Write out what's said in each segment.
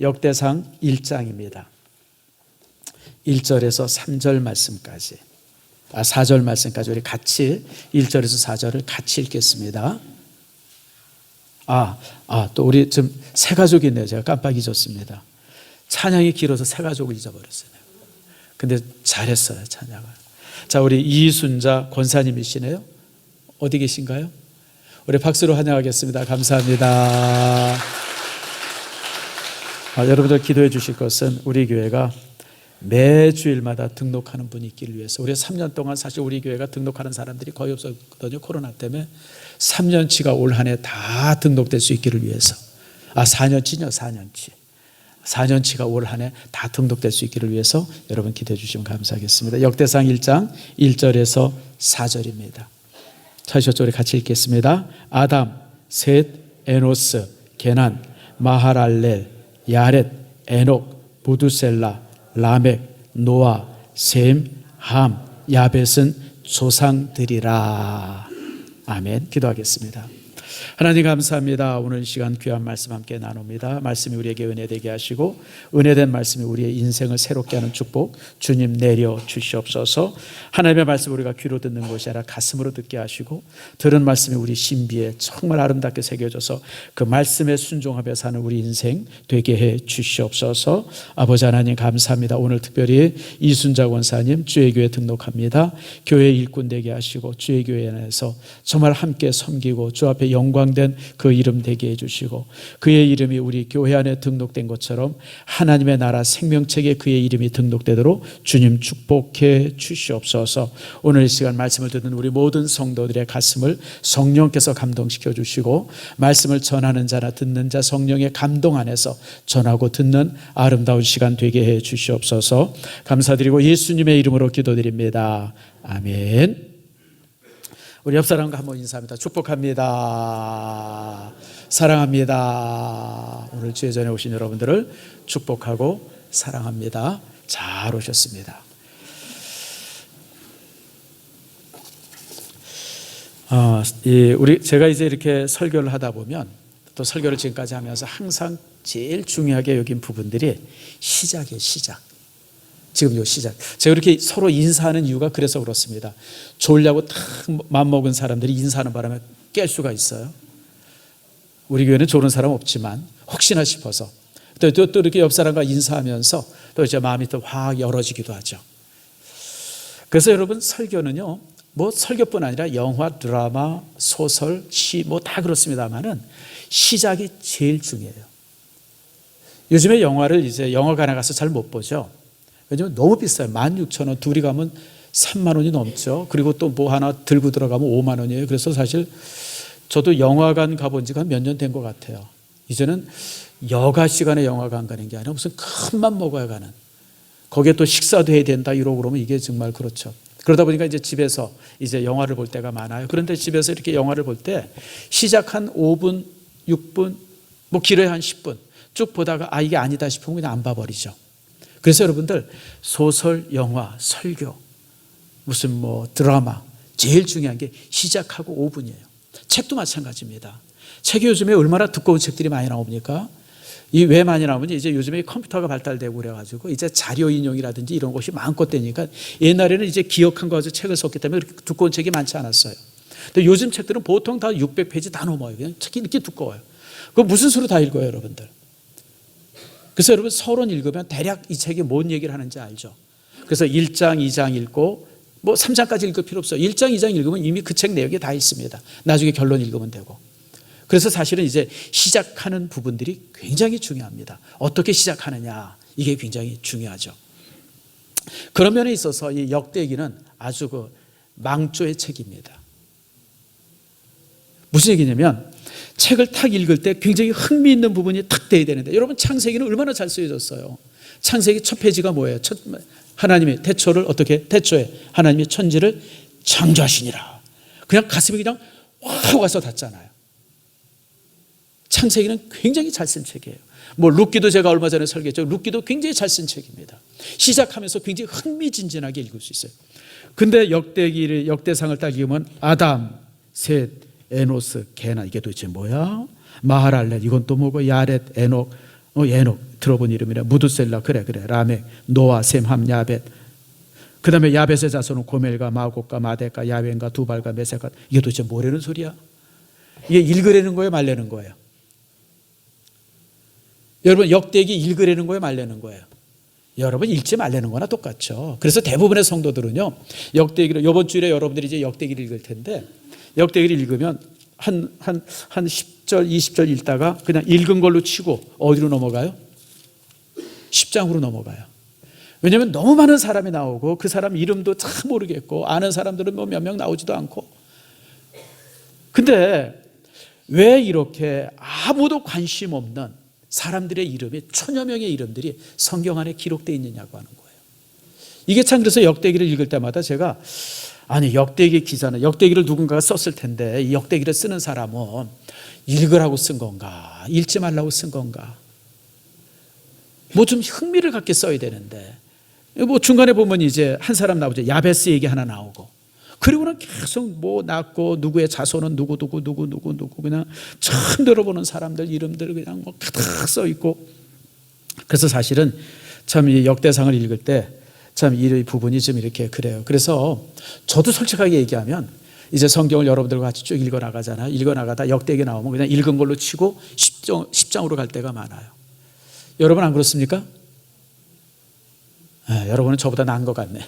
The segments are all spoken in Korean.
역대상 1장입니다. 1절에서 3절 말씀까지, 4절 말씀까지 우리 같이 1절에서 4절을 같이 읽겠습니다. 또 우리 지금 세 가족이 있네요. 제가 깜빡 잊었습니다. 찬양이 길어서 세 가족을 잊어버렸어요. 근데 잘했어요, 찬양을. 자, 우리 이순자 권사님이시네요. 어디 계신가요? 우리 박수로 환영하겠습니다. 감사합니다. 여러분들 기도해 주실 것은 우리 교회가 매 주일마다 등록하는 분이 있기를 위해서. 우리 3년 동안 사실 우리 교회가 등록하는 사람들이 거의 없었거든요. 코로나 때문에. 3년치가 올 한 해 다 등록될 수 있기를 위해서. 4년치요, 4년치. 4년치가 올 한 해 다 등록될 수 있기를 위해서 여러분 기도해 주시면 감사하겠습니다. 역대상 1장 1절에서 4절입니다. 찾으셨죠? 우리 같이 읽겠습니다. 아담, 셋, 에노스, 게난, 마하랄렐, 야렛, 에녹, 무두셀라, 라멕, 노아, 셈, 함, 야벳은 조상들이라. 아멘. 기도하겠습니다. 하나님 감사합니다. 오늘 이 시간 귀한 말씀 함께 나눕니다. 말씀이 우리에게 은혜되게 하시고 은혜된 말씀이 우리의 인생을 새롭게 하는 축복 주님 내려 주시옵소서. 하나님의 말씀 우리가 귀로 듣는 것이 아니라 가슴으로 듣게 하시고 들은 말씀이 우리 신비에 정말 아름답게 새겨져서 그 말씀에 순종하며 사는 우리 인생 되게 해 주시옵소서. 아버지 하나님 감사합니다. 오늘 특별히 이순자 권사님 주의 교회 등록합니다. 교회 일꾼 되게 하시고 주의 교회 안에서 정말 함께 섬기고 주 앞에 영광된 그 이름 되게 해주시고 그의 이름이 우리 교회 안에 등록된 것처럼 하나님의 나라 생명책에 그의 이름이 등록되도록 주님 축복해 주시옵소서. 오늘 이 시간 말씀을 듣는 우리 모든 성도들의 가슴을 성령께서 감동시켜 주시고 말씀을 전하는 자나 듣는 자 성령의 감동 안에서 전하고 듣는 아름다운 시간 되게 해 주시옵소서. 감사드리고 예수님의 이름으로 기도드립니다. 아멘. 우리 옆 사람과 한번 인사합니다. 축복합니다. 사랑합니다. 오늘 주의 전에 오신 여러분들을 축복하고 사랑합니다. 잘 오셨습니다. 제가 이제 이렇게 설교를 하다 보면 또 설교를 지금까지 하면서 항상 제일 중요하게 여긴 부분들이 시작이에요. 시작. 지금 요 시작. 제가 이렇게 서로 인사하는 이유가 그래서 그렇습니다. 졸려고 탁 맘먹은 사람들이 인사하는 바람에 깰 수가 있어요. 우리 교회는 졸은 사람 없지만 혹시나 싶어서 또 이렇게 옆 사람과 인사하면서 또 이제 마음이 또 확 열어지기도 하죠. 그래서 여러분 설교는요, 뭐 설교뿐 아니라 영화, 드라마, 소설, 시 뭐 다 그렇습니다만은 시작이 제일 중요해요. 요즘에 영화를 이제 영화관에 가서 잘 못 보죠. 왜냐면 너무 비싸요. 16,000원, 둘이 가면 3만 원이 넘죠. 그리고 또 뭐 하나 들고 들어가면 5만 원이에요. 그래서 사실 저도 영화관 가본 지가 몇 년 된 것 같아요. 이제는 여가 시간에 영화관 가는 게 아니라 무슨 큰 맘 먹어야 가는. 거기에 또 식사도 해야 된다 이러고 그러면 이게 정말 그렇죠. 그러다 보니까 이제 집에서 이제 영화를 볼 때가 많아요. 그런데 집에서 이렇게 영화를 볼 때 시작 한 5분, 6분, 뭐 길어야 한 10분 쭉 보다가 이게 아니다 싶으면 그냥 안 봐버리죠. 그래서 여러분들 소설, 영화, 설교, 무슨 뭐 드라마 제일 중요한 게 시작하고 5분이에요. 책도 마찬가지입니다. 책이 요즘에 얼마나 두꺼운 책들이 많이 나옵니까? 이 왜 많이 나오면 이제 요즘에 컴퓨터가 발달되고 그래가지고 이제 자료 인용이라든지 이런 것이 마음껏 되니까 옛날에는 이제 기억한 거 가지고 책을 썼기 때문에 그렇게 두꺼운 책이 많지 않았어요. 근데 요즘 책들은 보통 다 600페이지 다 넘어요. 그냥 책이 이렇게 두꺼워요. 그거 무슨 수로 다 읽어요, 여러분들? 그래서 여러분 서론 읽으면 대략 이 책이 뭔 얘기를 하는지 알죠. 그래서 1장, 2장 읽고 뭐 3장까지 읽을 필요 없어요. 1장, 2장 읽으면 이미 그 책 내용이 다 있습니다. 나중에 결론 읽으면 되고. 그래서 사실은 이제 시작하는 부분들이 굉장히 중요합니다. 어떻게 시작하느냐 이게 굉장히 중요하죠. 그런 면에 있어서 이 역대기는 아주 그 망조의 책입니다. 무슨 얘기냐면 책을 탁 읽을 때 굉장히 흥미있는 부분이 탁 돼야 되는데 여러분 창세기는 얼마나 잘 쓰여졌어요. 창세기 첫 페이지가 뭐예요? 하나님이 태초를 어떻게 태초에 하나님이 천지를 창조하시니라. 그냥 가슴이 그냥 확 와서 닿잖아요. 창세기는 굉장히 잘 쓴 책이에요. 뭐 룻기도 제가 얼마 전에 설교했죠. 룻기도 굉장히 잘 쓴 책입니다. 시작하면서 굉장히 흥미진진하게 읽을 수 있어요. 근데 역대상을 딱 읽으면 아담, 셋, 에노스, 게나 이게 도대체 뭐야? 마하랄렐 이건 또 뭐고 야렛, 에녹, 에녹 들어본 이름이래. 무두셀라, 그래 라멕, 노아, 셈, 함, 야벳. 그 다음에 야벳의 자손은 고멜과 마곡과 마덱과 야웬과 두발과 메섹과. 이게 도대체 뭐라는 소리야? 이게 읽으라는 거예요, 말라는 거예요? 여러분, 역대기 읽으라는 거예요, 말라는 거예요? 여러분, 읽지 말라는 거나 똑같죠. 그래서 대부분의 성도들은요, 역대기를, 이번 주일에 여러분들이 이제 역대기를 읽을 텐데, 역대기를 읽으면 한 10절, 20절 읽다가 그냥 읽은 걸로 치고 어디로 넘어가요? 10장으로 넘어가요. 왜냐하면 너무 많은 사람이 나오고 그 사람 이름도 참 모르겠고 아는 사람들은 뭐 몇 명 나오지도 않고. 근데 왜 이렇게 아무도 관심 없는 사람들의 이름이, 천여 명의 이름들이 성경 안에 기록되어 있느냐고 하는 거예요. 이게 참, 그래서 역대기를 읽을 때마다 제가, 아니, 역대기 기자는, 역대기를 누군가가 썼을 텐데 이 역대기를 쓰는 사람은 읽으라고 쓴 건가, 읽지 말라고 쓴 건가, 뭐 좀 흥미를 갖게 써야 되는데, 뭐 중간에 보면 이제 한 사람 나오죠. 야베스 얘기 하나 나오고, 그리고는 계속 뭐 낳고 누구의 자손은 누구 그냥 처음 들어보는 사람들 이름들 그냥 뭐 가득 써 있고. 그래서 사실은 참 이 역대상을 읽을 때 참 이 부분이 좀 이렇게 그래요. 그래서 저도 솔직하게 얘기하면 이제 성경을 여러분들과 같이 쭉 읽어 나가잖아요. 읽어 나가다 역대기 나오면 그냥 읽은 걸로 치고 10장으로 갈 때가 많아요. 여러분 안 그렇습니까? 여러분은 저보다 나은 것 같네.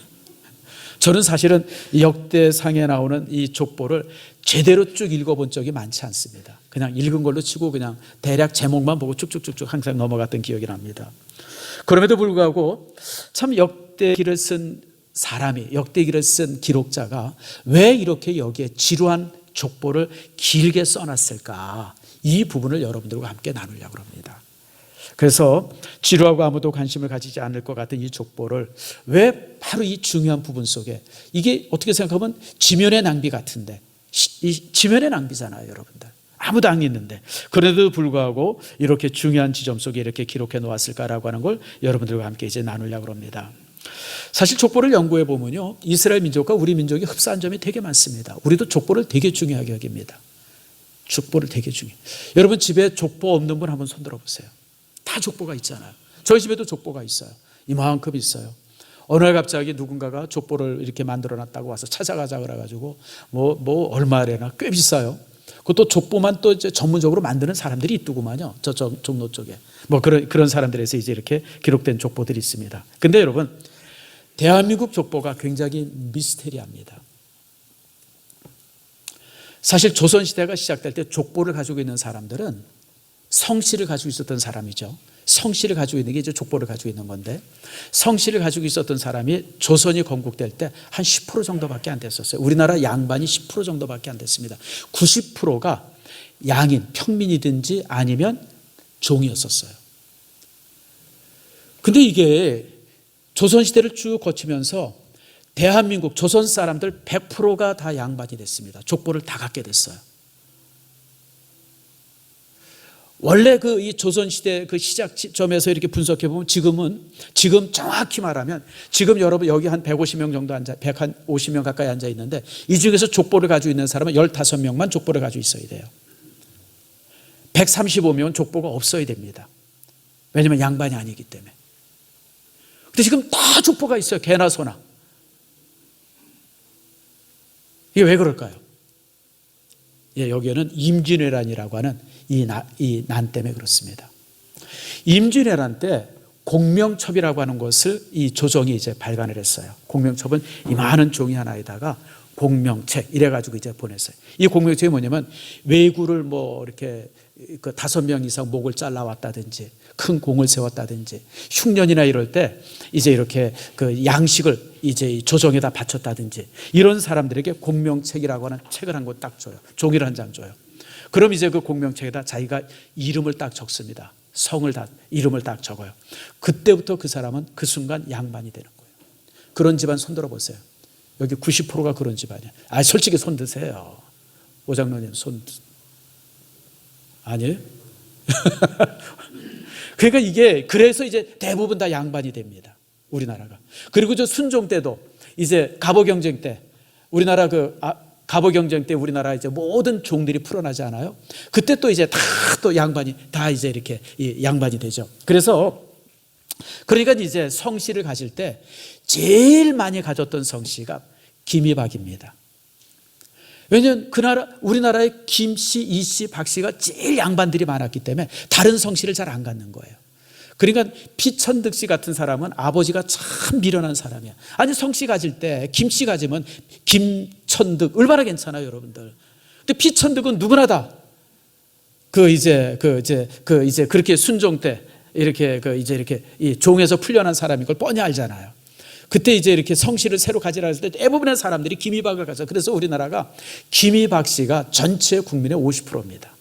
저는 사실은 이 역대상에 나오는 이 족보를 제대로 쭉 읽어본 적이 많지 않습니다. 그냥 읽은 걸로 치고 그냥 대략 제목만 보고 쭉쭉쭉쭉 항상 넘어갔던 기억이 납니다. 그럼에도 불구하고 참 역대기를 쓴 사람이, 역대기를 쓴 기록자가 왜 이렇게 여기에 지루한 족보를 길게 써놨을까, 이 부분을 여러분들과 함께 나누려고 합니다. 그래서 지루하고 아무도 관심을 가지지 않을 것 같은 이 족보를 왜 바로 이 중요한 부분 속에, 이게 어떻게 생각하면 지면의 낭비 같은데, 이 지면의 낭비잖아요, 여러분들. 아무도 안 읽는데 그래도 불구하고 이렇게 중요한 지점 속에 이렇게 기록해 놓았을까라고 하는 걸 여러분들과 함께 이제 나누려고 합니다. 사실 족보를 연구해 보면요, 이스라엘 민족과 우리 민족이 흡사한 점이 되게 많습니다. 우리도 족보를 되게 중요하게 여깁니다. 족보를 되게 중요해요. 여러분 집에 족보 없는 분 한번 손 들어보세요. 다 족보가 있잖아요. 저희 집에도 족보가 있어요. 이만큼 있어요. 어느 날 갑자기 누군가가 족보를 이렇게 만들어 놨다고 와서 찾아가자 그래가지고 뭐 얼마래나 꽤 비싸요. 그것도 족보만 또 이제 전문적으로 만드는 사람들이 있더구만요. 저쪽 종로 쪽에 뭐 그런 사람들에서 이제 이렇게 기록된 족보들이 있습니다. 근데 여러분, 대한민국 족보가 굉장히 미스테리합니다. 사실 조선시대가 시작될 때 족보를 가지고 있는 사람들은 성씨를 가지고 있었던 사람이죠. 성씨를 가지고 있는 게 이제 족보를 가지고 있는 건데, 성씨를 가지고 있었던 사람이 조선이 건국될 때 한 10% 정도밖에 안 됐었어요. 우리나라 양반이 10% 정도밖에 안 됐습니다. 90%가 양인, 평민이든지 아니면 종이었었어요. 근데 이게 조선시대를 쭉 거치면서 대한민국 조선 사람들 100%가 다 양반이 됐습니다. 족보를 다 갖게 됐어요. 원래 이 조선시대 그 시작점에서 이렇게 분석해 보면 지금 정확히 말하면 지금 여러분 여기 한 150명 정도 150명 가까이 앉아 있는데 이 중에서 족보를 가지고 있는 사람은 15명만 족보를 가지고 있어야 돼요. 135명은 족보가 없어야 됩니다. 왜냐하면 양반이 아니기 때문에. 근데 지금 다 족보가 있어요. 개나 소나. 이게 왜 그럴까요? 여기에는 임진왜란이라고 하는 이 난 때문에 그렇습니다. 임진왜란 때 공명첩이라고 하는 것을 이 조정이 이제 발간을 했어요. 공명첩은 이 많은 종이 하나에다가 공명책 이래가지고 이제 보냈어요. 이 공명책이 뭐냐면 왜구를 뭐 이렇게 5명 이상 목을 잘라왔다든지 큰 공을 세웠다든지 흉년이나 이럴 때 이제 이렇게 그 양식을 이제 조정에다 바쳤다든지 이런 사람들에게 공명책이라고 하는 책을 한 권 딱 줘요. 종이를 한 장 줘요. 그럼 이제 그 공명책에다 자기가 이름을 딱 적습니다. 이름을 딱 적어요. 그때부터 그 사람은 그 순간 양반이 되는 거예요. 그런 집안 손 들어보세요. 여기 90%가 그런 집안이에요. 솔직히 손 드세요. 오장로님 손 아니에요? 그러니까 이게 그래서 이제 대부분 다 양반이 됩니다. 우리나라가. 그리고 저 순종 때도 이제 갑오 경쟁 때 우리나라 갑오 경쟁 때 우리나라 이제 모든 종들이 풀어나지 않아요? 그때 또 이제 다 또 양반이 다 이제 이렇게 양반이 되죠. 그래서 그러니까 이제 성씨를 가질 때 제일 많이 가졌던 성씨가 김이박입니다. 왜냐하면 우리나라의 김씨, 이씨, 박씨가 제일 양반들이 많았기 때문에 다른 성씨를 잘 안 갖는 거예요. 그러니까 피천득 씨 같은 사람은 아버지가 참 미련한 사람이야. 아니 성씨 가질 때 김씨 가지면 김천득 얼마나 괜찮아요, 여러분들. 근데 피천득은 누구나 다 이제 그렇게 순종 때 이렇게 이제 이렇게 이 종에서 풀려난 사람인 걸 뻔히 알잖아요. 그때 이제 이렇게 성씨를 새로 가지라 했을 때 대부분의 사람들이 김이박을 가져. 그래서 우리나라가 김이박 씨가 전체 국민의 50%입니다.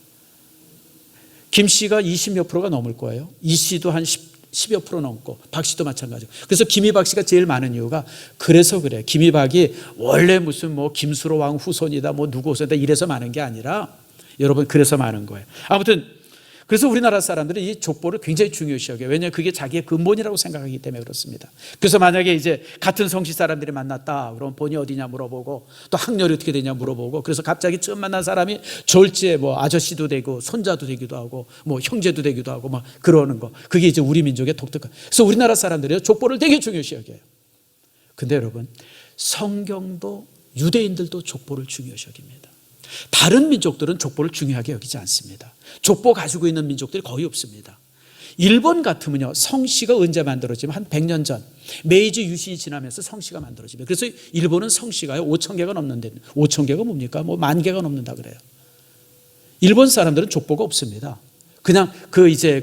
김씨가 20몇 프로가 넘을 거예요. 이씨도 한 10여 프로 넘고 박씨도 마찬가지고. 그래서 김이박 씨가 제일 많은 이유가 그래서 그래. 김이박이 원래 무슨 뭐 김수로 왕 후손이다 뭐 누구 후손이다 이래서 많은 게 아니라 여러분 그래서 많은 거예요. 아무튼 그래서 우리나라 사람들은 이 족보를 굉장히 중요시 여겨요. 왜냐하면 그게 자기의 근본이라고 생각하기 때문에 그렇습니다. 그래서 만약에 이제 같은 성씨 사람들이 만났다 그러면 본이 어디냐 물어보고 또 학렬이 어떻게 되냐 물어보고 그래서 갑자기 처음 만난 사람이 졸지에 뭐 아저씨도 되고 손자도 되기도 하고 뭐 형제도 되기도 하고 막 그러는 거. 그게 이제 우리 민족의 독특한. 그래서 우리나라 사람들이 족보를 되게 중요시 여겨요. 근데 여러분 성경도 유대인들도 족보를 중요시 여깁니다. 다른 민족들은 족보를 중요하게 여기지 않습니다. 족보 가지고 있는 민족들이 거의 없습니다. 일본 같으면요 성씨가 언제 만들어지면 한 100년 전 메이지 유신이 지나면서 성씨가 만들어집니다. 그래서 일본은 성씨가요 5,000개가 넘는데 5,000개가 뭡니까? 뭐 10,000개가 넘는다 그래요. 일본 사람들은 족보가 없습니다. 그냥 이제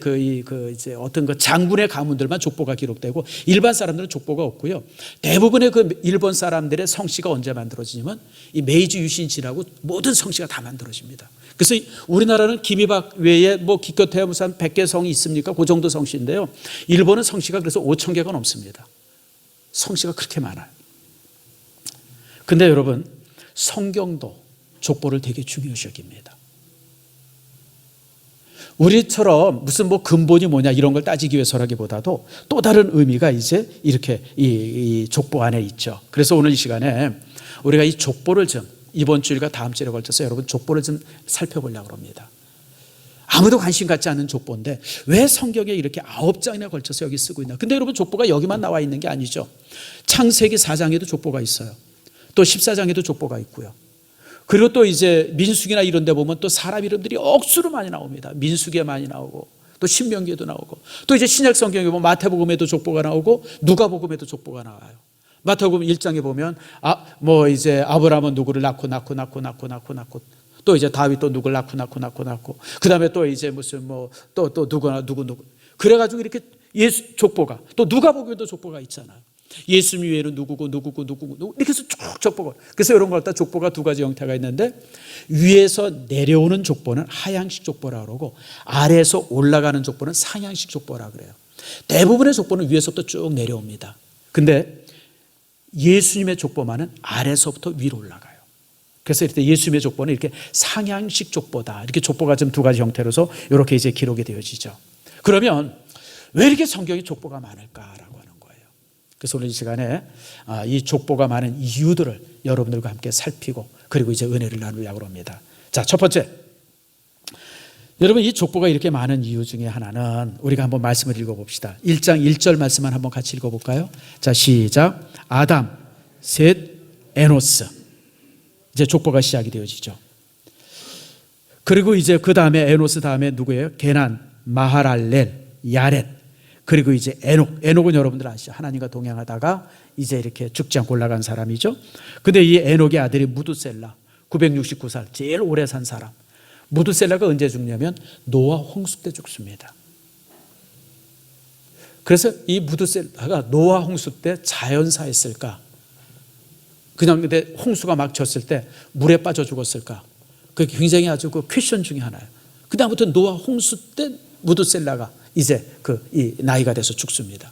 어떤 그 장군의 가문들만 족보가 기록되고 일반 사람들은 족보가 없고요. 대부분의 그 일본 사람들의 성씨가 언제 만들어지냐면 이 메이지 유신 지나고 모든 성씨가 다 만들어집니다. 그래서 우리나라는 김이박 외에 뭐 기껏해야 무슨 한 100개 성이 있습니까? 그 정도 성씨인데요. 일본은 성씨가 그래서 5,000개가 넘습니다. 성씨가 그렇게 많아요. 근데 여러분 성경도 족보를 되게 중요시 여깁니다. 우리처럼 무슨 뭐 근본이 뭐냐 이런 걸 따지기 위해서라기보다도 또 다른 의미가 이제 이렇게 이 족보 안에 있죠. 그래서 오늘 이 시간에 우리가 이 족보를 좀 이번 주일과 다음 주일에 걸쳐서 여러분 족보를 좀 살펴보려고 합니다. 아무도 관심 갖지 않는 족보인데 왜 성경에 이렇게 9장이나 걸쳐서 여기 쓰고 있나. 근데 여러분 족보가 여기만 나와 있는 게 아니죠. 창세기 4장에도 족보가 있어요. 또 14장에도 족보가 있고요. 그리고 또 이제 민수기나 이런 데 보면 또 사람 이름들이 억수로 많이 나옵니다. 민수기에 많이 나오고 또 신명기에도 나오고 또 이제 신약 성경에 보면 마태복음에도 족보가 나오고 누가복음에도 족보가 나와요. 마태복음 1장에 보면 뭐 이제 아브라함은 누구를 낳고 또 이제 다윗 또 누구를 낳고 그다음에 또 이제 무슨 뭐 또 누구 그래가지고 이렇게 예수 족보가 또 누가복음에도 족보가 있잖아요. 예수님 외에는 누구고 이렇게 해서 쭉 족보가. 그래서 이런 걸 갖다 족보가 두 가지 형태가 있는데 위에서 내려오는 족보는 하향식 족보라고 그러고 아래에서 올라가는 족보는 상향식 족보라고 그래요. 대부분의 족보는 위에서부터 쭉 내려옵니다. 근데 예수님의 족보만은 아래에서부터 위로 올라가요. 그래서 이렇게 예수님의 족보는 이렇게 상향식 족보다. 이렇게 족보가 좀 두 가지 형태로서 이렇게 이제 기록이 되어지죠. 그러면 왜 이렇게 성경에 족보가 많을까라고 하는 거예요. 그래서 오늘 이 시간에 이 족보가 많은 이유들을 여러분들과 함께 살피고 그리고 이제 은혜를 나누려고 합니다. 자, 첫 번째. 여러분 이 족보가 이렇게 많은 이유 중에 하나는 우리가 한번 말씀을 읽어봅시다. 1장 1절 말씀만 한번 같이 읽어볼까요? 자, 시작. 아담, 셋, 에노스. 이제 족보가 시작이 되어지죠. 그리고 이제 그 다음에 에노스 다음에 누구예요? 게난, 마하랄렐, 야렛. 그리고 이제 에녹은 여러분들 아시죠? 하나님과 동행하다가 이제 이렇게 죽지 않고 올라간 사람이죠. 근데 이 에녹의 아들이 무두셀라 969살 제일 오래 산 사람. 무두셀라가 언제 죽냐면 노아 홍수 때 죽습니다. 그래서 이 무두셀라가 노아 홍수 때 자연사했을까? 그냥 근데 홍수가 막 졌을 때 물에 빠져 죽었을까? 그게 굉장히 아주 그 퀘션 중에 하나예요. 그 다음부터 노아 홍수 때 무두셀라가 이제 이 나이가 돼서 죽습니다.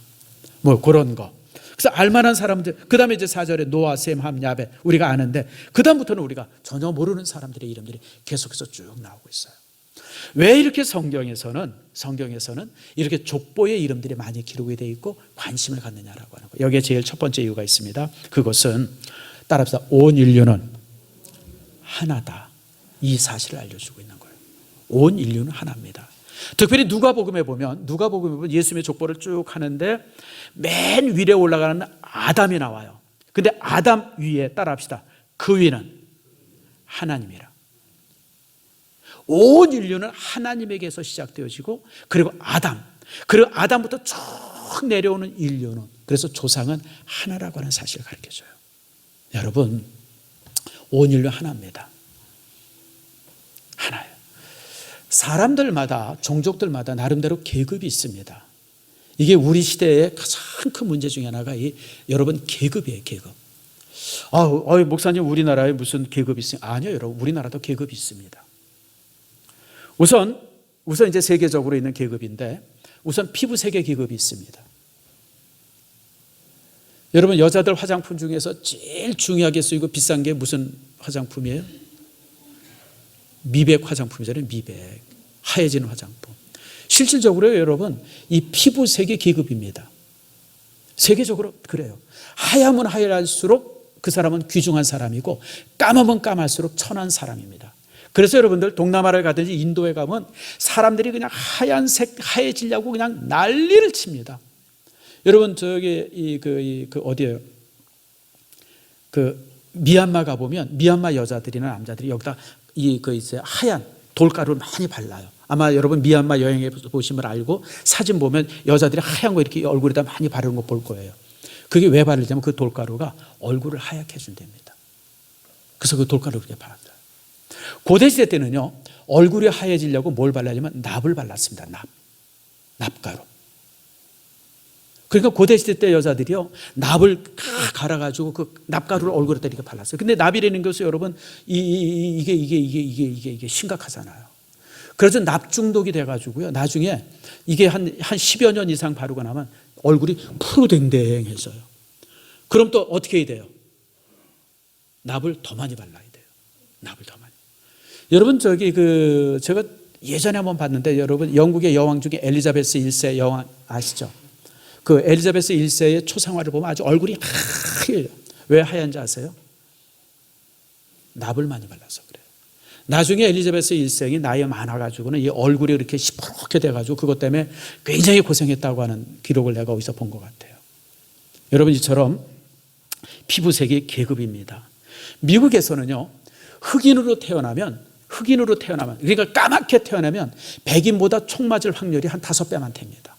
뭐 그런 거. 그래서 알만한 사람들, 그 다음에 이제 4절에 노아, 셈, 함, 야벳 우리가 아는데 그 다음부터는 우리가 전혀 모르는 사람들의 이름들이 계속해서 쭉 나오고 있어요. 왜 이렇게 성경에서는 이렇게 족보의 이름들이 많이 기록이 되어 있고 관심을 갖느냐라고 하는 거예요. 여기에 제일 첫 번째 이유가 있습니다. 그것은 따라합시다. 온 인류는 하나다. 이 사실을 알려주고 있는 거예요. 온 인류는 하나입니다. 특별히 누가복음에 보면 예수님의 족보를 쭉 하는데 맨 위에 올라가는 아담이 나와요. 근데 아담 위에 따라합시다. 그 위는 하나님이라. 온 인류는 하나님에게서 시작되어지고 그리고 그리고 아담부터 쭉 내려오는 인류는, 그래서 조상은 하나라고 하는 사실을 가르쳐줘요. 여러분, 온 인류 하나입니다. 하나예요. 사람들마다, 종족들마다 나름대로 계급이 있습니다. 이게 우리 시대의 가장 큰 문제 중에 하나가 여러분 계급이에요. 계급. 목사님 우리나라에 무슨 계급이 있어요? 아니요, 여러분, 우리나라도 계급이 있습니다. 우선 이제 세계적으로 있는 계급인데, 우선 피부색의 계급이 있습니다. 여러분, 여자들 화장품 중에서 제일 중요하게 쓰이고 비싼 게 무슨 화장품이에요? 미백 화장품이잖아요. 미백, 하얘지는 화장품. 실질적으로 여러분, 이 피부색의 계급입니다. 세계적으로 그래요. 하얗면 하얄수록 그 사람은 귀중한 사람이고, 까마면 까말수록 천한 사람입니다. 그래서 여러분들 동남아를 가든지 인도에 가면 사람들이 그냥 하얀색 하얘지려고 그냥 난리를 칩니다. 여러분, 저기 어디예요? 미얀마 가 보면 미얀마 여자들이나 남자들이 여기다 이제 하얀 돌가루를 많이 발라요. 아마 여러분 미얀마 여행해 보시면 알고, 사진 보면 여자들이 하얀 거 이렇게 얼굴에다 많이 바르는 거 볼 거예요. 그게 왜 바르냐면 그 돌가루가 얼굴을 하얗게 해준답니다. 그래서 그 돌가루를 그렇게 발랐어요. 고대시대 때는요, 얼굴이 하얘지려고 뭘 발라냐면 납을 발랐습니다. 납가루. 그러니까 고대시대 때 여자들이요, 납을 갈아가지고 그 납가루를 얼굴에다 이렇게 발랐어요. 근데 납이라는 것은 여러분, 이게 심각하잖아요. 그래서 납 중독이 돼가지고요, 나중에 이게 한 10여 년 이상 바르고 나면 얼굴이 푸르댕댕해져요. 그럼 또 어떻게 해야 돼요? 납을 더 많이 발라야 돼요. 납을 더 많이. 여러분, 제가 예전에 한번 봤는데, 여러분, 영국의 여왕 중에 엘리자베스 1세 여왕 아시죠? 그 엘리자베스 1세의 초상화를 보면 아주 얼굴이 하얘요. 왜 하얀지 아세요? 납을 많이 발라서 그래요. 나중에 엘리자베스 1세이 나이가 많아가지고는 이 얼굴이 이렇게 시퍼렇게 돼가지고 그것 때문에 굉장히 고생했다고 하는 기록을 내가 어디서 본 것 같아요. 여러분, 이처럼 피부색이 계급입니다. 미국에서는요, 흑인으로 태어나면, 그러니까 까맣게 태어나면 백인보다 총 맞을 확률이 한 5배만 됩니다.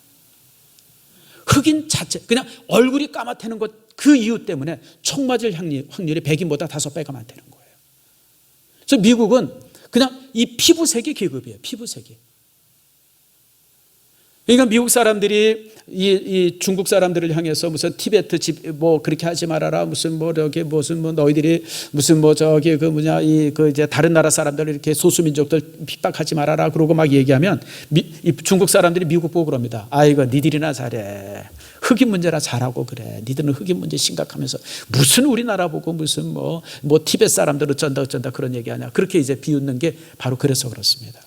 흑인 자체, 그냥 얼굴이 까맣다는 것, 그 이유 때문에 총 맞을 확률이 백인보다 5배가 많다는 거예요. 그래서 미국은 그냥 이 피부색이 계급이에요. 피부색이. 그러니까 미국 사람들이 이 중국 사람들을 향해서 무슨 티베트 그렇게 하지 말아라, 무슨 너희들이 무슨 이제 다른 나라 사람들 이렇게 소수민족들 핍박하지 말아라 그러고 막 얘기하면 이 중국 사람들이 미국 보고 그럽니다. 이거 니들이나 잘해. 흑인 문제나 잘하고 그래. 니들은 흑인 문제 심각하면서 무슨 우리나라 보고 무슨 티베트 사람들 어쩐다 그런 얘기하냐. 그렇게 이제 비웃는 게 바로 그래서 그렇습니다.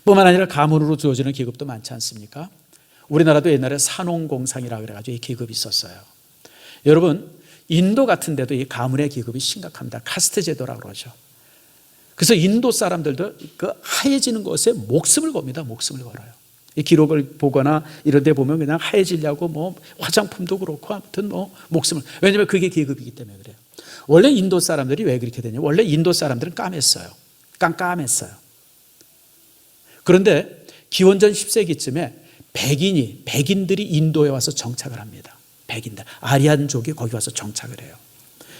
뿐만 아니라 가문으로 주어지는 계급도 많지 않습니까? 우리나라도 옛날에 산홍공상이라고 그래가지고 이 계급이 있었어요. 여러분, 인도 같은 데도 이 가문의 계급이 심각합니다. 카스트 제도라고 그러죠. 그래서 인도 사람들도 그 하얘지는 것에 목숨을 겁니다. 목숨을 걸어요. 이 기록을 보거나 이런 데 보면 그냥 하얘지려고 화장품도 그렇고 아무튼 목숨을, 왜냐하면 그게 계급이기 때문에 그래요. 원래 인도 사람들이 왜 그렇게 되냐? 원래 인도 사람들은 까맸어요. 깜깜했어요. 그런데 기원전 10세기쯤에 백인들이 인도에 와서 정착을 합니다. 백인들, 아리안족이 거기 와서 정착을 해요.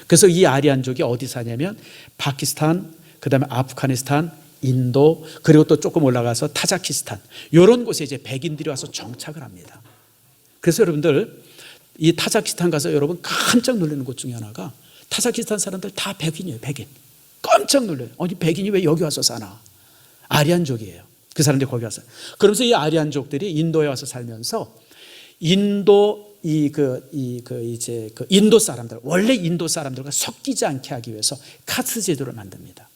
그래서 이 아리안족이 어디 사냐면 파키스탄, 그 다음에 아프가니스탄, 인도, 그리고 또 조금 올라가서 타자키스탄, 이런 곳에 이제 백인들이 와서 정착을 합니다. 그래서 여러분들 이 타자키스탄 가서 여러분 깜짝 놀라는 곳 중에 하나가, 타자키스탄 사람들 다 백인이에요. 백인. 깜짝 놀라요. 아니, 백인이 왜 여기 와서 사나? 아리안족이에요. 그 사람들이 거기 와서. 그러면서 이 아리안족들이 인도에 와서 살면서 인도 사람들, 원래 인도 사람들과 섞이지 않게 하기 위해서 카스트 제도를 만듭니다.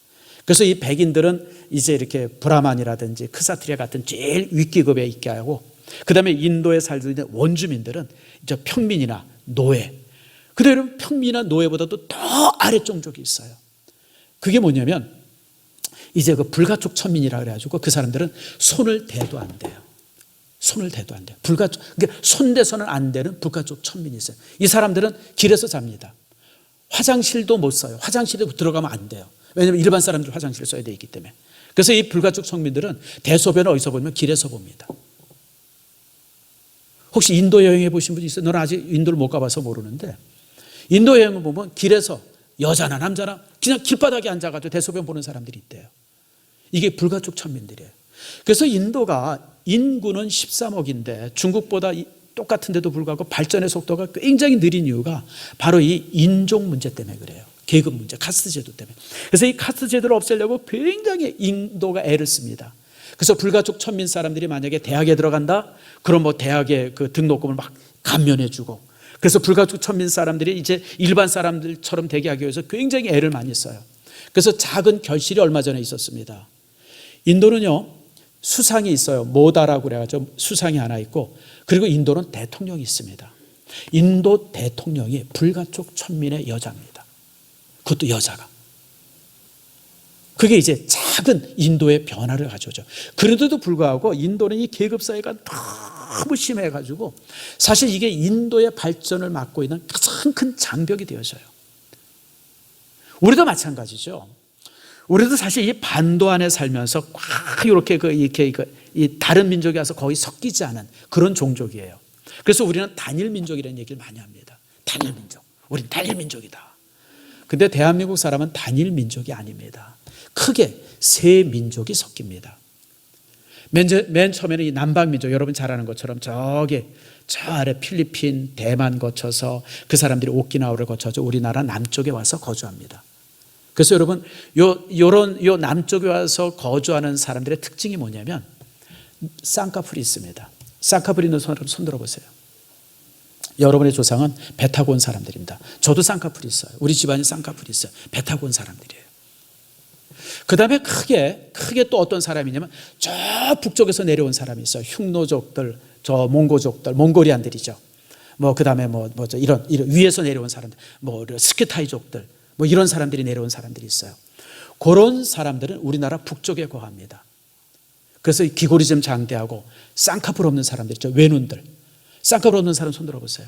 그래서 이 백인들은 이제 이렇게 브라만이라든지 크사트리아 같은 제일 윗계급에 있게 하고, 그 다음에 인도에 살고 있는 원주민들은 이제 평민이나 노예. 그런데 여러분, 평민이나 노예보다도 더 아래 종족이 있어요. 그게 뭐냐면 이제 그 불가촉 천민이라 그래가지고 그 사람들은 손을 대도 안 돼요. 손을 대도 안 돼요. 불가촉, 그러니까 손대서는 안 되는 불가촉 천민이 있어요. 이 사람들은 길에서 잡니다. 화장실도 못 써요. 화장실에 들어가면 안 돼요. 왜냐하면 일반 사람들 화장실을 써야 되기 때문에. 그래서 이 불가촉 천민들은 대소변을 어디서 보면 길에서 봅니다. 혹시 인도 여행해 보신 분 있어요? 너는 아직 인도를 못 가봐서 모르는데 인도 여행을 보면 길에서 여자나 남자나 그냥 길바닥에 앉아가지고 대소변 보는 사람들이 있대요. 이게 불가촉 천민들이에요. 그래서 인도가 인구는 13억인데 중국보다 똑같은데도 불구하고 발전의 속도가 굉장히 느린 이유가 바로 이 인종 문제 때문에 그래요. 계급 문제, 카스트 제도 때문에. 그래서 이 카스트 제도를 없애려고 굉장히 인도가 애를 씁니다. 그래서 불가촉 천민 사람들이 만약에 대학에 들어간다? 그럼 뭐 대학의 그 등록금을 막 감면해주고, 그래서 불가촉 천민 사람들이 이제 일반 사람들처럼 되게 하기 위해서 굉장히 애를 많이 써요. 그래서 작은 결실이 얼마 전에 있었습니다. 인도는요, 수상이 있어요. 모다라고 그래가지고 수상이 하나 있고, 그리고 인도는 대통령이 있습니다. 인도 대통령이 불가촉 천민의 여자입니다. 그것도 여자가. 그게 이제 작은 인도의 변화를 가져오죠. 그런데도 불구하고 인도는 이 계급사회가 너무 심해가지고 사실 이게 인도의 발전을 막고 있는 가장 큰 장벽이 되어져요. 우리도 마찬가지죠. 우리도 사실 이 반도 안에 살면서 꽉 이렇게 이 다른 민족이 와서 거의 섞이지 않은 그런 종족이에요. 그래서 우리는 단일 민족이라는 얘기를 많이 합니다. 단일 민족. 우린 단일 민족이다. 근데 대한민국 사람은 단일 민족이 아닙니다. 크게 세 민족이 섞입니다. 맨 처음에는 이 남방민족, 여러분 잘 아는 것처럼 저 아래 필리핀, 대만 거쳐서 그 사람들이 오키나와를 거쳐서 우리나라 남쪽에 와서 거주합니다. 그래서 여러분 요 남쪽에 와서 거주하는 사람들의 특징이 뭐냐면 쌍꺼풀이 있습니다. 쌍꺼풀 있는 손 들어보세요. 여러분의 조상은 배 타고 온 사람들입니다. 저도 쌍꺼풀이 있어요. 우리 집안이 쌍꺼풀이 있어요. 배 타고 온 사람들이에요. 그 다음에 크게 또 어떤 사람이냐면 저 북쪽에서 내려온 사람이 있어요. 흉노족들, 저 몽고족들, 몽고리안들이죠. 그 다음에 이런 위에서 내려온 사람들, 스키타이족들, 이런 사람들이 내려온 사람들이 있어요. 그런 사람들은 우리나라 북쪽에 거합니다. 그래서 귀골이 좀 장대하고 쌍꺼풀 없는 사람들 있죠. 외눈들. 쌍꺼풀 없는 사람 손 들어보세요.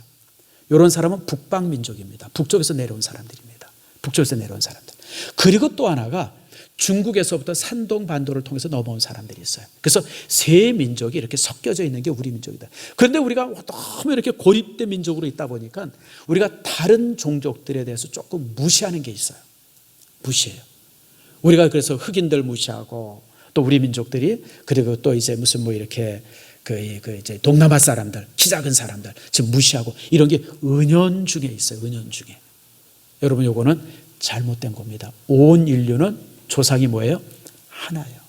이런 사람은 북방민족입니다. 북쪽에서 내려온 사람들입니다. 북쪽에서 내려온 사람들. 그리고 또 하나가 중국에서부터 산동 반도를 통해서 넘어온 사람들이 있어요. 그래서 세 민족이 이렇게 섞여져 있는 게 우리 민족이다. 그런데 우리가 너무 이렇게 고립된 민족으로 있다 보니까 우리가 다른 종족들에 대해서 조금 무시하는 게 있어요. 무시해요. 우리가 그래서 흑인들 무시하고 또 우리 민족들이 그리고 또 이제 무슨 이렇게 이제 동남아 사람들, 키 작은 사람들 지금 무시하고 이런 게 은연중에 있어요. 은연중에. 여러분 요거는 잘못된 겁니다. 온 인류는 조상이 뭐예요? 하나예요.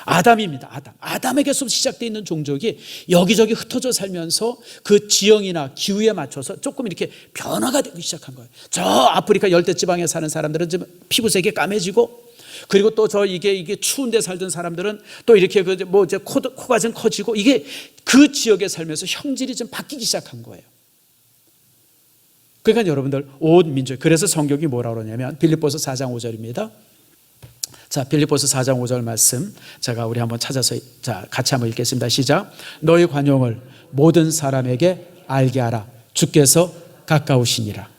아담입니다. 아담에게서 시작되어 있는 종족이 여기저기 흩어져 살면서 그 지형이나 기후에 맞춰서 조금 이렇게 변화가 되기 시작한 거예요. 저 아프리카 열대지방에 사는 사람들은 지금 피부색이 까매지고, 그리고 또 이게 추운 데 살던 사람들은 또 이렇게 이제 코가 좀 커지고, 이게 그 지역에 살면서 형질이 좀 바뀌기 시작한 거예요. 그러니까 여러분들 온 민족, 그래서 성경이 뭐라고 그러냐면 빌립보서 4장 5절입니다. 자, 빌립보서 4장 5절 말씀 우리 한번 찾아서 같이 한번 읽겠습니다. 시작. 너희 관용을 모든 사람에게 알게 하라. 주께서 가까우시니라.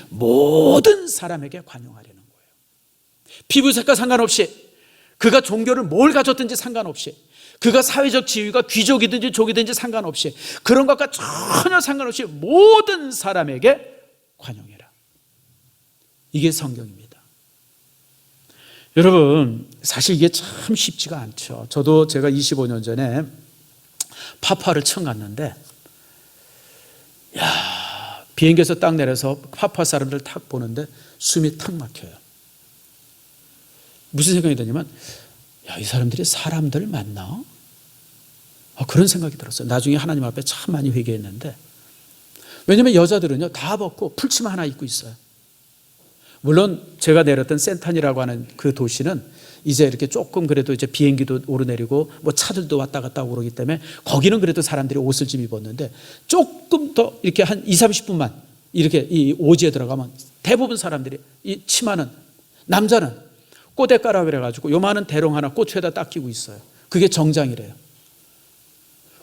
모든 사람에게 관용하려는 거예요. 피부색과 상관없이, 그가 종교를 뭘 가졌든지 상관없이, 그가 사회적 지위가 귀족이든지 족이든지 상관없이, 그런 것과 전혀 상관없이 모든 사람에게 관용해라. 이게 성경입니다. 여러분, 사실 이게 참 쉽지가 않죠. 제가 25년 전에 파푸아를 처음 갔는데, 비행기에서 딱 내려서 파푸아 사람들 탁 보는데 숨이 탁 막혀요. 무슨 생각이 드냐면, 이 사람들이 사람들 맞나? 그런 생각이 들었어요. 나중에 하나님 앞에 참 많이 회개했는데, 왜냐면 여자들은요 다 벗고 풀치마 하나 입고 있어요. 물론 제가 내렸던 센탄이라고 하는 그 도시는 이제 이렇게 조금 그래도 이제 비행기도 오르내리고 차들도 왔다 갔다 오고 그러기 때문에 거기는 그래도 사람들이 옷을 좀 입었는데, 조금 더 이렇게 한 20, 30분만 이렇게 이 오지에 들어가면 대부분 사람들이 이 치마는 남자는 꼬대가라 그래가지고 요만한 대롱 하나 꼬추에다 딱 끼고 있어요. 그게 정장이래요.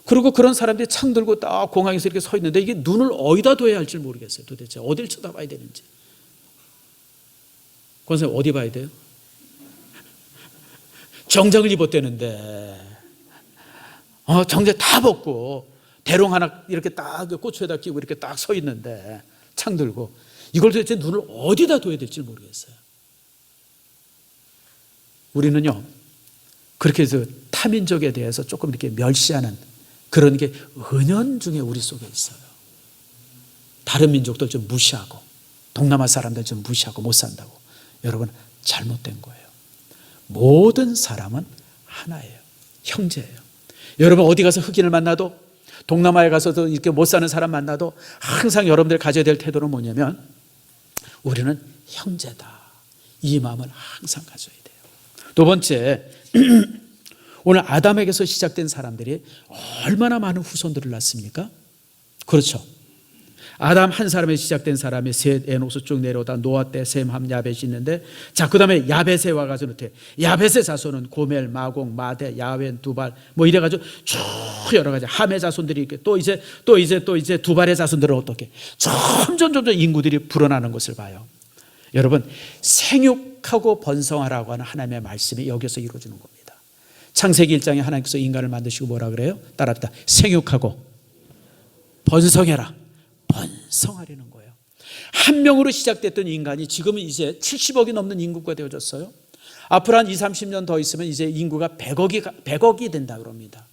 그리고 그런 사람들이 창 들고 딱 공항에서 이렇게 서 있는데 이게 눈을 어디다 둬야 할지 모르겠어요. 도대체 어딜 쳐다봐야 되는지. 권사님 어디 봐야 돼요? 정장을 입었대는데 정장 다 벗고 대롱 하나 이렇게 딱 꼬추에다 끼고 이렇게 딱 서 있는데 창 들고 이걸 도대체 눈을 어디다 둬야 될지 모르겠어요. 우리는요 그렇게 해서 타민족에 대해서 조금 이렇게 멸시하는 그런 게 은연중에 우리 속에 있어요. 다른 민족들 좀 무시하고 동남아 사람들 좀 무시하고 못 산다고. 여러분 잘못된 거예요. 모든 사람은 하나예요. 형제예요. 여러분 어디 가서 흑인을 만나도 동남아에 가서도 이렇게 못 사는 사람 만나도 항상 여러분들 가져야 될 태도는 뭐냐면 우리는 형제다. 이 마음을 항상 가져야 돼요. 두 번째, 오늘 아담에게서 시작된 사람들이 얼마나 많은 후손들을 낳습니까? 그렇죠. 아담 한 사람에 시작된 사람이 셋, 에녹서 쭉 내려오다 노아 때 셈, 함, 야벳이 있는데 자 그 다음에 야벳에 와가지고 어떻게 야벳의 자손은 고멜, 마공, 마대, 야웬, 두발 뭐 이래가지고 쭉 여러 가지 함의 자손들이 있고 또 이제 두발의 자손들은 어떻게 점점 인구들이 불어나는 것을 봐요. 여러분 생육하고 번성하라고 하는 하나님의 말씀이 여기서 이루어지는 겁니다. 창세기 1장에 하나님께서 인간을 만드시고 뭐라 그래요? 따라합니다. 생육하고 번성해라. 번성하려는 거예요. 한 명으로 시작됐던 인간이 지금은 이제 70억이 넘는 인구가 되어졌어요. 앞으로 한 20-30년 더 있으면 이제 인구가 100억이 된다 그럽니다.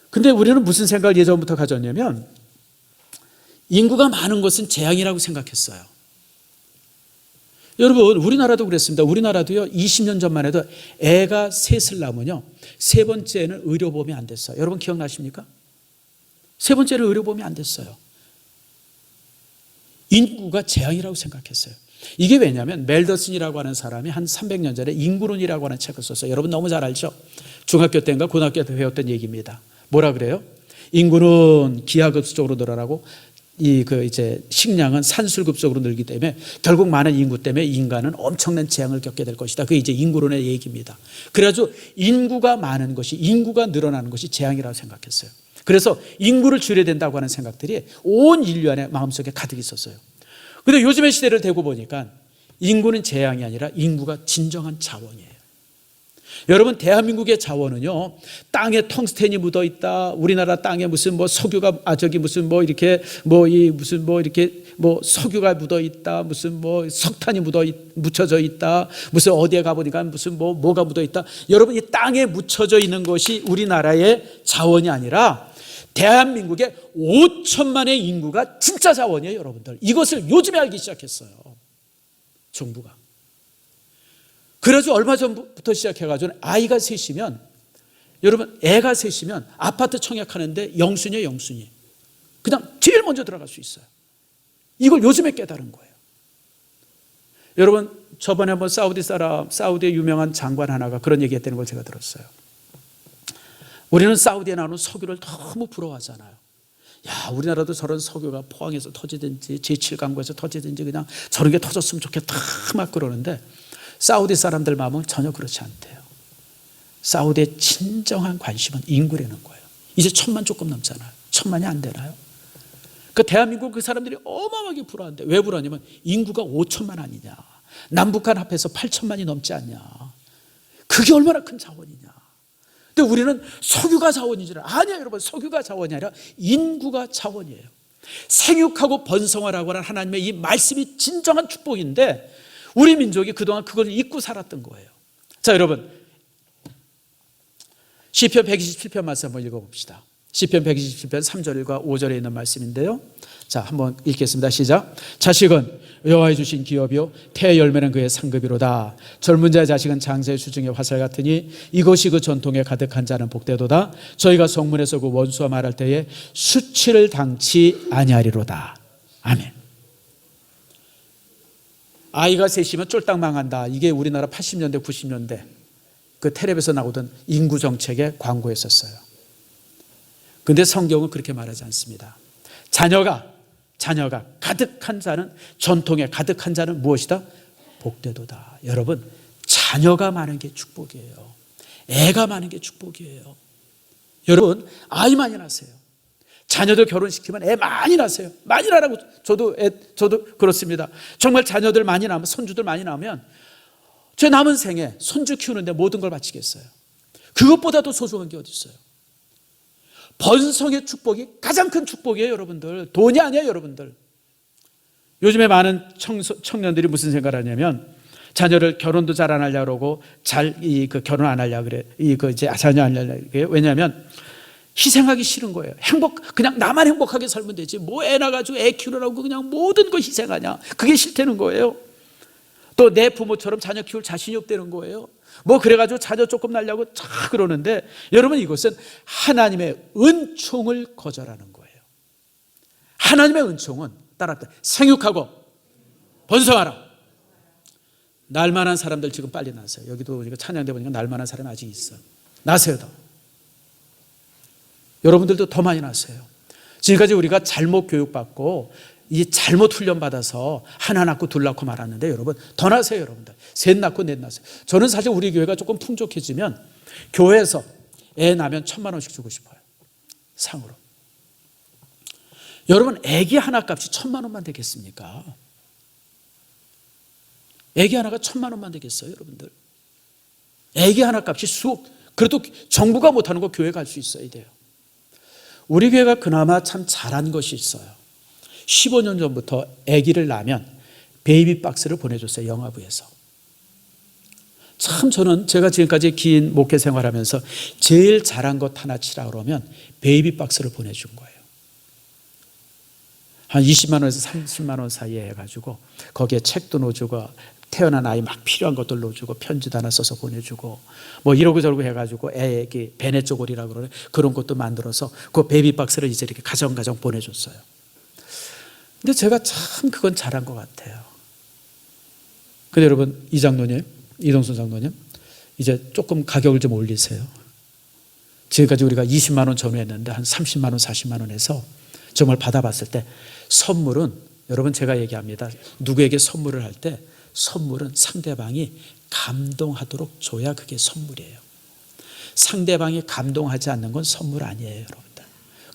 근데 우리는 무슨 생각을 예전부터 가졌냐면 인구가 많은 것은 재앙이라고 생각했어요. 여러분 우리나라도 그랬습니다. 우리나라도요 20년 전만 해도 애가 셋을 낳으면요 세 번째는 의료보험이 안 됐어요. 여러분 기억나십니까? 세 번째는 의료보험이 안 됐어요. 인구가 재앙이라고 생각했어요. 이게 왜냐하면 멜더슨이라고 하는 사람이 한 300년 전에 인구론이라고 하는 책을 썼어요. 여러분 너무 잘 알죠? 중학교 때인가 고등학교 때 배웠던 얘기입니다. 뭐라 그래요? 인구는 기하급수적으로 늘어나고 이제 식량은 산술급속으로 늘기 때문에 결국 많은 인구 때문에 인간은 엄청난 재앙을 겪게 될 것이다. 그게 이제 인구론의 얘기입니다. 그래가지고 인구가 많은 것이 인구가 늘어나는 것이 재앙이라고 생각했어요. 그래서 인구를 줄여야 된다고 하는 생각들이 온 인류 안에 마음속에 가득 있었어요. 그런데 요즘의 시대를 대고 보니까 인구는 재앙이 아니라 인구가 진정한 자원이에요. 여러분 대한민국의 자원은요 땅에 텅스텐이 묻어 있다. 우리나라 땅에 무슨 뭐 석유가 무슨 뭐 이렇게 석유가 묻어 있다. 무슨 뭐 석탄이 묻혀져 있다. 무슨 어디에 가보니까 무슨 뭐가 묻어 있다. 여러분 이 땅에 묻혀져 있는 것이 우리나라의 자원이 아니라 대한민국의 5천만의 인구가 진짜 자원이에요. 여러분들 이것을 요즘에 알기 시작했어요. 정부가. 그래서 얼마 전부터 시작해가지고 아이가 셋이면 여러분 애가 셋이면 아파트 청약하는데 영순이에요. 영순이. 그냥 제일 먼저 들어갈 수 있어요. 이걸 요즘에 깨달은 거예요. 여러분 저번에 한번 사우디의 유명한 장관 하나가 그런 얘기했다는 걸 제가 들었어요. 우리는 사우디에 나오는 석유를 너무 부러워하잖아요. 야 우리나라도 저런 석유가 포항에서 터지든지 제7강구에서 터지든지 그냥 저런 게 터졌으면 좋겠다 막 그러는데 사우디 사람들 마음은 전혀 그렇지 않대요. 사우디의 진정한 관심은 인구라는 거예요. 이제 1000만 조금 넘잖아요. 1000만이 안 되나요? 그 대한민국 그 사람들이 어마어마하게 불안한데 왜 불안하냐면 인구가 5천만 아니냐. 남북한 합해서 8천만이 넘지 않냐. 그게 얼마나 큰 자원이냐. 근데 우리는 석유가 자원인 줄 아니에요. 여러분 석유가 자원이 아니라 인구가 자원이에요. 생육하고 번성하라고 하는 하나님의 이 말씀이 진정한 축복인데 우리 민족이 그동안 그걸 잊고 살았던 거예요. 자 여러분 시편 127편 말씀 한번 읽어봅시다. 시편 127편 3절과 5절에 있는 말씀인데요. 자 한번 읽겠습니다. 시작. 자식은 여호와의 주신 기업이요 태의 열매는 그의 상급이로다. 젊은 자의 자식은 장자의 수중의 화살 같으니 이것이 그 전통에 가득한 자는 복되도다. 저희가 성문에서 그 원수와 말할 때에 수치를 당치 아니하리로다. 아멘. 아이가 셋이면 쫄딱 망한다. 이게 우리나라 80년대 90년대 그 텔레비에서 나오던 인구 정책의 광고였었어요. 그런데 성경은 그렇게 말하지 않습니다. 자녀가 가득한 자는 전통에 가득한 자는 무엇이다? 복되도다. 여러분, 자녀가 많은 게 축복이에요. 애가 많은 게 축복이에요. 여러분, 아이 많이 낳으세요. 자녀들 결혼시키면 애 많이 낳으세요. 많이 낳으라고. 저도 그렇습니다. 정말 자녀들 많이 낳으면, 손주들 많이 낳으면 제 남은 생에 손주 키우는데 모든 걸 바치겠어요. 그것보다도 소중한 게 어디 있어요? 번성의 축복이 가장 큰 축복이에요, 여러분들. 돈이 아니에요, 여러분들. 요즘에 많은 청년들이 무슨 생각을 하냐면, 자녀를 결혼도 잘 안 하려고 그러고, 결혼 안 하려고 그래. 자녀 안 하려고 그래요. 왜냐하면, 희생하기 싫은 거예요. 그냥 나만 행복하게 살면 되지. 뭐 애 낳아가지고 애 키우느라고 그냥 모든 거 희생하냐. 그게 싫다는 거예요. 또 내 부모처럼 자녀 키울 자신이 없다는 거예요. 뭐 그래가지고 자녀 조금 낳으려고 그러는데, 여러분, 이것은 하나님의 은총을 거절하는 거예요. 하나님의 은총은 따라합니다. 생육하고 번성하라. 날만한 사람들 지금 빨리 나세요. 여기도 우리가 찬양대 보니까 날만한 사람이 아직 있어. 나세요 더. 여러분들도 더 많이 나세요. 지금까지 우리가 잘못 교육받고 이 잘못 훈련받아서 하나 낳고 둘 낳고 말았는데, 여러분 더 나세요. 여러분들 셋 낳고 넷 낳으세요. 저는 사실 우리 교회가 조금 풍족해지면 교회에서 애 낳으면 1,000,000원씩 주고 싶어요. 상으로. 여러분, 애기 하나 값이 1,000,000원만 되겠습니까? 애기 하나가 1,000,000원만 되겠어요, 여러분들? 애기 하나 값이 그래도 정부가 못하는 거 교회가 할 수 있어야 돼요. 우리 교회가 그나마 참 잘한 것이 있어요. 15년 전부터 아기를 낳으면 베이비 박스를 보내줬어요, 영화부에서. 참 저는 제가 지금까지 긴 목회 생활하면서 제일 잘한 것 하나 치라 그러면 베이비 박스를 보내준 거예요. 한 20만 원에서 30만 원 사이에 해가지고 거기에 책도 넣어주고, 태어난 아이 막 필요한 것들 넣어주고, 편지도 하나 써서 보내주고, 뭐 이러고 저러고 해가지고 애기 베네 쪼고리라고 그러네, 그런 것도 만들어서 그 베이비 박스를 이제 이렇게 가정 보내줬어요. 근데 제가 참 그건 잘한 것 같아요. 근데 여러분, 이동순 장로님, 이제 조금 가격을 좀 올리세요. 지금까지 우리가 20만 원 전후했는데 한 30만 원, 40만 원 해서 정말 받아봤을 때 선물은, 여러분 제가 얘기합니다. 누구에게 선물을 할 때 선물은 상대방이 감동하도록 줘야 그게 선물이에요. 상대방이 감동하지 않는 건 선물 아니에요, 여러분들.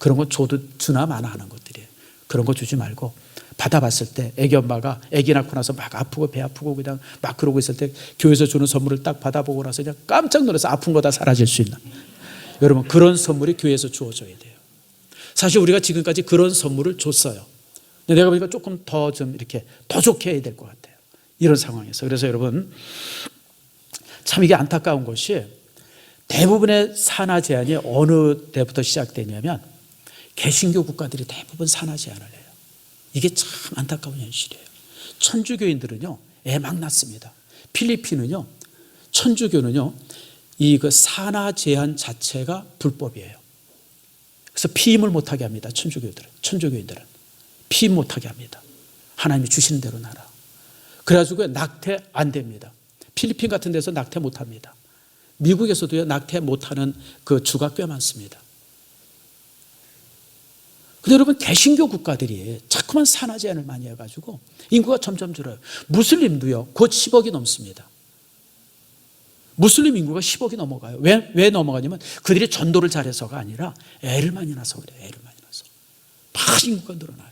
그런 건 주나 마나 하는 것들이에요. 그런 거 주지 말고, 받아봤을 때 애기 엄마가 애기 낳고 나서 막 아프고 배 아프고 그냥 막 그러고 있을 때 교회에서 주는 선물을 딱 받아보고 나서 그냥 깜짝 놀라서 아픈 거 다 사라질 수 있는, 여러분 그런 선물이 교회에서 주어져야 돼요. 사실 우리가 지금까지 그런 선물을 줬어요. 근데 내가 보니까 조금 더 좀 이렇게 더 좋게 해야 될 것 같아요, 이런 상황에서. 그래서 여러분, 참 이게 안타까운 것이, 대부분의 산하 제한이 어느 때부터 시작되냐면 개신교 국가들이 대부분 산하 제한을 해요. 이게 참 안타까운 현실이에요. 천주교인들은요 애 막 낳습니다. 필리핀은요, 천주교는요 그 산하 제한 자체가 불법이에요. 그래서 피임을 못하게 합니다. 천주교인들은 피임 못하게 합니다. 하나님이 주시는 대로 나라. 그래가지고 낙태 안 됩니다. 필리핀 같은 데서 낙태 못합니다. 미국에서도요 낙태 못하는 그 주가 꽤 많습니다. 근데 여러분, 개신교 국가들이 자꾸만 산하 제한을 많이 해가지고 인구가 점점 줄어요. 무슬림도요 곧 10억이 넘습니다. 무슬림 인구가 10억이 넘어가요. 왜 넘어가냐면 그들이 전도를 잘해서가 아니라 애를 많이 낳아서 그래요. 애를 많이 낳아서 막 인구가 늘어나요.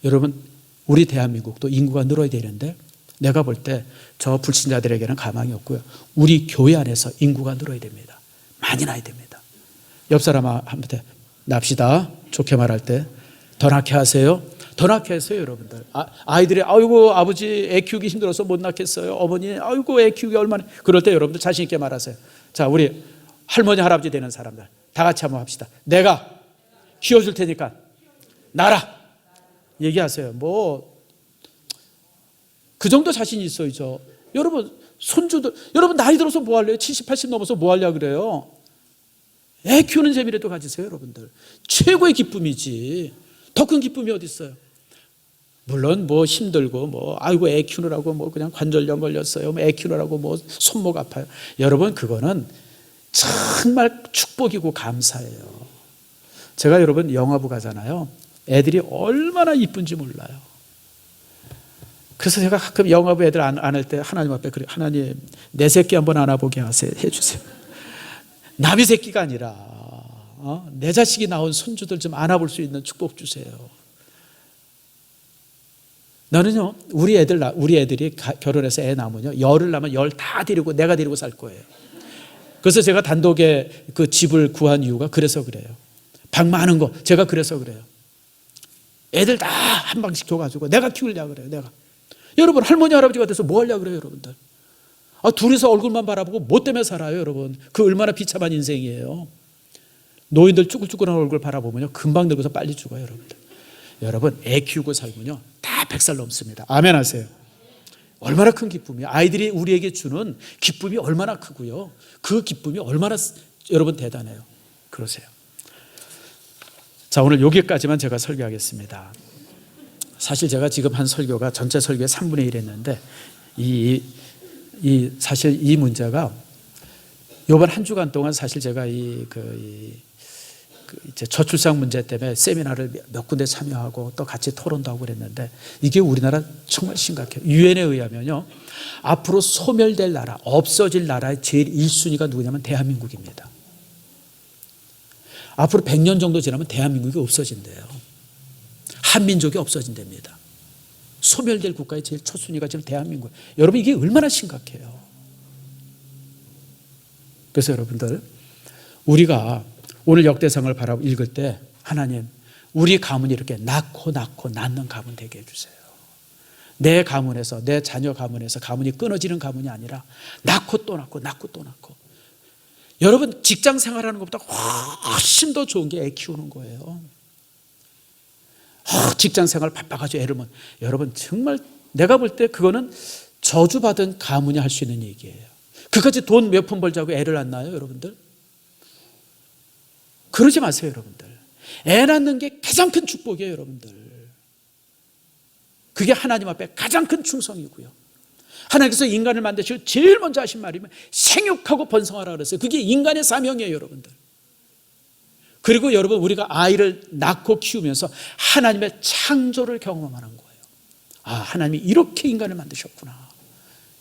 여러분, 우리 대한민국도 인구가 늘어야 되는데, 내가 볼 때 저 불신자들에게는 가망이 없고요, 우리 교회 안에서 인구가 늘어야 됩니다. 많이 낳아야 됩니다. 옆 사람한테 납시다, 좋게 말할 때 더 낳게 하세요. 더 낳게 하세요, 여러분들. 아이들이 아이고 아버지 애 키우기 힘들어서 못 낳겠어요. 어머니 아이고 애 키우기 얼마나. 그럴 때 여러분들 자신 있게 말하세요. 자, 우리 할머니 할아버지 되는 사람들 다 같이 한번 합시다. 내가 키워줄 테니까 낳아라. 얘기하세요. 뭐 그 정도 자신이 있어야죠. 여러분, 손주들, 여러분 나이 들어서 뭐 할래요? 70, 80 넘어서 뭐 하려고 그래요? 애 키우는 재미라도 가지세요, 여러분들. 최고의 기쁨이지. 더 큰 기쁨이 어디 있어요? 물론 뭐 힘들고 뭐 아이고 애 키우느라고 뭐 그냥 관절염 걸렸어요. 애 키우느라고 뭐 손목 아파요. 여러분, 그거는 정말 축복이고 감사해요. 제가 여러분 영화부 가잖아요. 애들이 얼마나 이쁜지 몰라요. 그래서 제가 가끔 영아부 애들 안을 때 하나님 앞에 그래, 하나님 내 새끼 한번 안아보게 해주세요. 남의 새끼가 아니라 내 자식이 낳은 손주들 좀 안아볼 수 있는 축복 주세요. 나는요, 우리 애들이 결혼해서 애 낳으면요, 열을 낳으면 열 다 데리고 내가 데리고 살 거예요. 그래서 제가 단독에 그 집을 구한 이유가 그래서 그래요. 방 많은 거 제가 그래서 그래요. 애들 다 한 방씩 줘가지고 내가 키우려고 그래요. 내가. 여러분, 할머니 할아버지가 돼서 뭐 하려고 그래요, 여러분들? 둘이서 얼굴만 바라보고 뭐 때문에 살아요, 여러분? 그 얼마나 비참한 인생이에요. 노인들 쭈글쭈글한 얼굴 바라보면요, 금방 늙어서 빨리 죽어요, 여러분들. 여러분, 애 키우고 살면요, 다 100살 넘습니다. 아멘 하세요. 얼마나 큰 기쁨이에요. 아이들이 우리에게 주는 기쁨이 얼마나 크고요, 그 기쁨이 얼마나 여러분 대단해요. 그러세요. 자, 오늘 여기까지만 제가 설교하겠습니다. 사실 제가 지금 한 설교가 전체 설교의 3분의 1 했는데 사실 이 문제가 이번 한 주간 동안 사실 제가 이제 저출산 문제 때문에 세미나를 몇 군데 참여하고 또 같이 토론도 하고 그랬는데 이게 우리나라 정말 심각해요. 유엔에 의하면요, 앞으로 소멸될 나라, 없어질 나라의 제일 1순위가 누구냐면 대한민국입니다. 앞으로 100년 정도 지나면 대한민국이 없어진대요. 한민족이 없어진답니다. 소멸될 국가의 제일 첫 순위가 지금 대한민국. 여러분, 이게 얼마나 심각해요. 그래서 여러분들, 우리가 오늘 역대상을 바라보고 읽을 때 하나님, 우리 가문이 이렇게 낳고 낳는 가문 되게 해주세요. 내 가문에서, 내 자녀 가문에서 가문이 끊어지는 가문이 아니라 낳고 또 낳고 여러분, 직장 생활하는 것보다 훨씬 더 좋은 게 애 키우는 거예요. 직장 생활 바빠가지고 애를 여러분, 정말 내가 볼 때 그거는 저주받은 가문이 할 수 있는 얘기예요. 그까지 돈 몇 푼 벌자고 애를 안 낳아요, 여러분들? 그러지 마세요, 여러분들. 애 낳는 게 가장 큰 축복이에요, 여러분들. 그게 하나님 앞에 가장 큰 충성이고요. 하나님께서 인간을 만드시고 제일 먼저 하신 말이면 생육하고 번성하라 그랬어요. 그게 인간의 사명이에요, 여러분들. 그리고 여러분, 우리가 아이를 낳고 키우면서 하나님의 창조를 경험하는 거예요. 하나님이 이렇게 인간을 만드셨구나.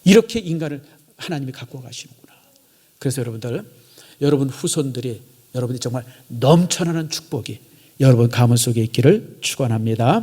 이렇게 인간을 하나님이 갖고 가시는구나. 그래서 여러분들, 여러분 후손들이, 여러분이 정말 넘쳐나는 축복이 여러분 가문 속에 있기를 축원합니다.